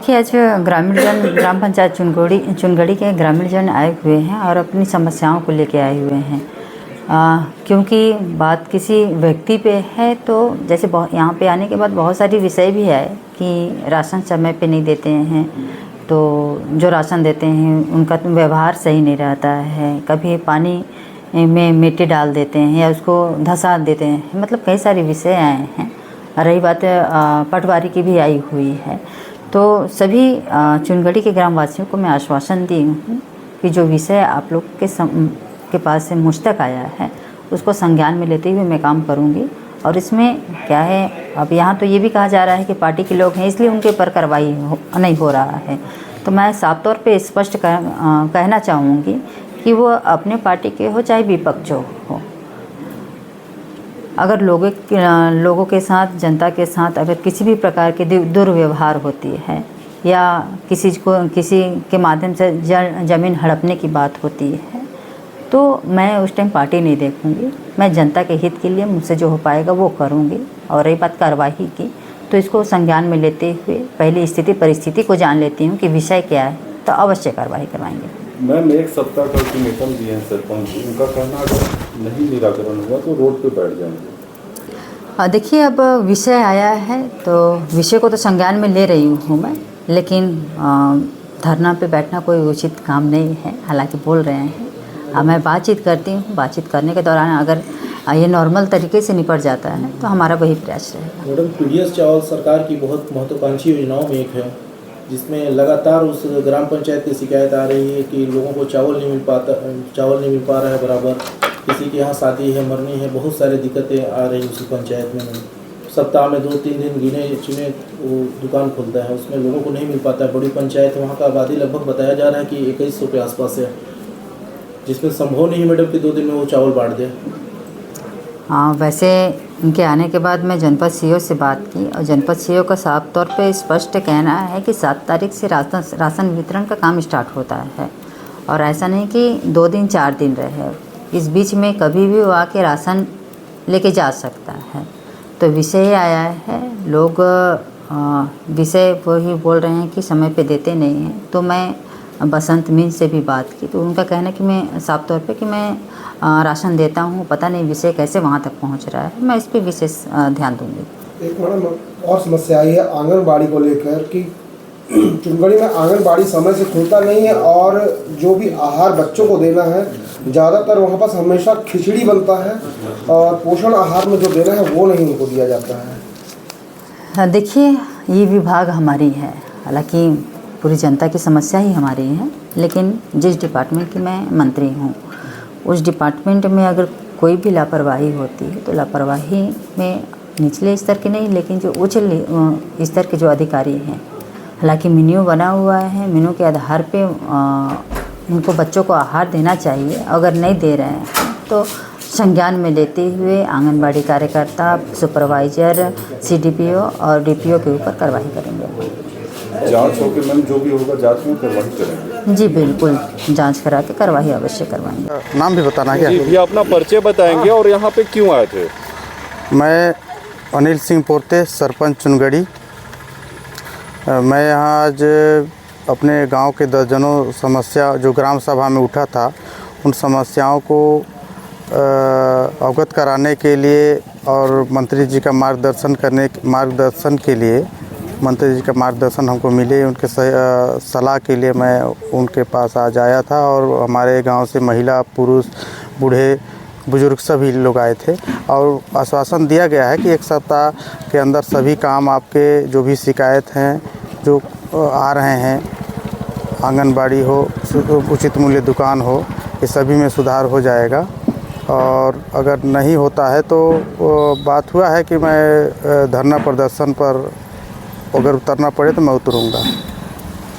देखिए, आज ग्राम पंचायत चुनगड़ी के ग्रामीण जन आए हुए हैं और अपनी समस्याओं को लेके आए हुए हैं। क्योंकि बात किसी व्यक्ति पे है तो जैसे यहाँ पे आने के बाद बहुत सारी विषय भी है कि राशन समय पे नहीं देते हैं, तो जो राशन देते हैं उनका व्यवहार सही नहीं रहता है। कभी पानी में मिट्टी डाल देते हैं या उसको धंसा देते हैं, मतलब कई सारे विषय आए हैं। रही बात पटवारी की भी आई हुई है। तो सभी चुनगड़ी के ग्रामवासियों को मैं आश्वासन दी हूँ कि जो विषय आप लोग के पास से मुझ तक आया है उसको संज्ञान में लेते हुए मैं काम करूँगी। और इसमें क्या है, अब यहाँ तो ये भी कहा जा रहा है कि पार्टी के लोग हैं इसलिए उनके ऊपर कार्रवाई नहीं हो रहा है। तो मैं साफ तौर पे स्पष्ट कहना चाहूँगी कि वो अपने पार्टी के हो चाहे विपक्ष हो, अगर लोगों के साथ, जनता के साथ अगर किसी भी प्रकार के दुर्व्यवहार होती है या किसी के माध्यम से ज़मीन हड़पने की बात होती है तो मैं उस टाइम पार्टी नहीं देखूंगी। मैं जनता के हित के लिए मुझसे जो हो पाएगा वो करूंगी। और रही बात कार्रवाई की, तो इसको संज्ञान में लेते हुए पहले स्थिति परिस्थिति को जान लेती हूँ कि विषय क्या है, तो अवश्य कार्रवाई करवाएंगे। मैम, एक सप्ताह का अल्टीमेटम दिए हैं सरपंच, उनका कहना अगर नहीं निराकरण हुआ तो रोड पे बैठ जाएंगे। देखिए, अब विषय आया है तो विषय को तो संज्ञान में ले रही हूँ मैं, लेकिन धरना पे बैठना कोई उचित काम नहीं है। हालांकि बोल रहे हैं, मैं बातचीत करती हूँ। बातचीत करने के दौरान अगर ये नॉर्मल तरीके से निपट जाता है तो हमारा वही प्रयास रहेगा। मैडम, पीडीएस चावल सरकार की बहुत महत्वाकांक्षी योजनाओं में एक है, जिसमें लगातार उस ग्राम पंचायत की शिकायत आ रही है कि लोगों को चावल नहीं मिल पा रहा है बराबर। किसी के यहाँ शादी है, मरनी है, बहुत सारी दिक्कतें आ रही उसी पंचायत में। सप्ताह में 2-3 दिन गिने चुने वो दुकान खुलता है, उसमें लोगों को नहीं मिल पाता है। बड़ी पंचायत, वहाँ का आबादी लगभग बताया जा रहा है कि 2100 के आसपास है, जिसमें संभव नहीं है मैडम कि 2 दिन में वो चावल बांट दे। हाँ, वैसे इनके आने के बाद मैं जनपद सीओ से बात की और जनपद सीओ का साफ तौर पे स्पष्ट कहना है कि 7 तारीख से राशन वितरण का काम स्टार्ट होता है। और ऐसा नहीं कि 2 दिन 4 दिन रहे, इस बीच में कभी भी वो आके राशन लेके जा सकता है। तो विषय आया है, लोग विषय वही बोल रहे हैं कि समय पे देते नहीं हैं। तो मैं बसंत मीन से भी बात की तो उनका कहना है कि मैं साफ तौर पे कि मैं राशन देता हूँ, पता नहीं विषय कैसे वहाँ तक पहुँच रहा है। मैं इस पर विशेष ध्यान दूँगी। एक मैडम और समस्या आई है आंगनबाड़ी को लेकर कि चुनगड़ी में आंगनबाड़ी समय से खुलता नहीं है और जो भी आहार बच्चों को देना है ज़्यादातर वहाँ पास हमेशा खिचड़ी बनता है और पोषण आहार में जो देना है वो नहीं उनको दिया जाता है। देखिए, ये विभाग हमारी है, हालांकि पूरी जनता की समस्या ही हमारी है, लेकिन जिस डिपार्टमेंट की मैं मंत्री हूँ उस डिपार्टमेंट में अगर कोई भी लापरवाही होती है तो लापरवाही में निचले स्तर के नहीं, लेकिन जो उच्च स्तर के जो अधिकारी हैं, हालांकि मेन्यू बना हुआ है, मेन्यू के आधार पे उनको बच्चों को आहार देना चाहिए। अगर नहीं दे रहे हैं तो संज्ञान में लेते हुए आंगनबाड़ी कार्यकर्ता, सुपरवाइजर, CDPO और DPO के ऊपर कार्रवाई करेंगे। जांच होकर मैम जो भी होगा जांच में कार्रवाई करेंगे। जी बिल्कुल, जांच करा के कार्रवाई अवश्य करवाएंगे। नाम भी बताना है क्या? जी भैया, अपना परिचय बताएंगे और यहाँ पे क्यों आए थे? मैं अनिल सिंह पोर्ते, सरपंच चुनगड़ी। मैं यहाँ आज अपने गांव के दर्जनों समस्या जो ग्राम सभा में उठा था उन समस्याओं को अवगत कराने के लिए और मंत्री जी का मार्गदर्शन के लिए मंत्री जी का मार्गदर्शन हमको मिले, उनके सलाह के लिए मैं उनके पास आज आया था। और हमारे गांव से महिला, पुरुष, बूढ़े, बुजुर्ग सभी लोग आए थे और आश्वासन दिया गया है कि 1 सप्ताह के अंदर सभी काम आपके जो भी शिकायत हैं जो आ रहे हैं, आंगनबाड़ी हो, उचित मूल्य दुकान हो, ये सभी में सुधार हो जाएगा। और अगर नहीं होता है तो बात हुआ है कि मैं धरना प्रदर्शन पर अगर उतरना पड़े तो मैं उतरूँगा।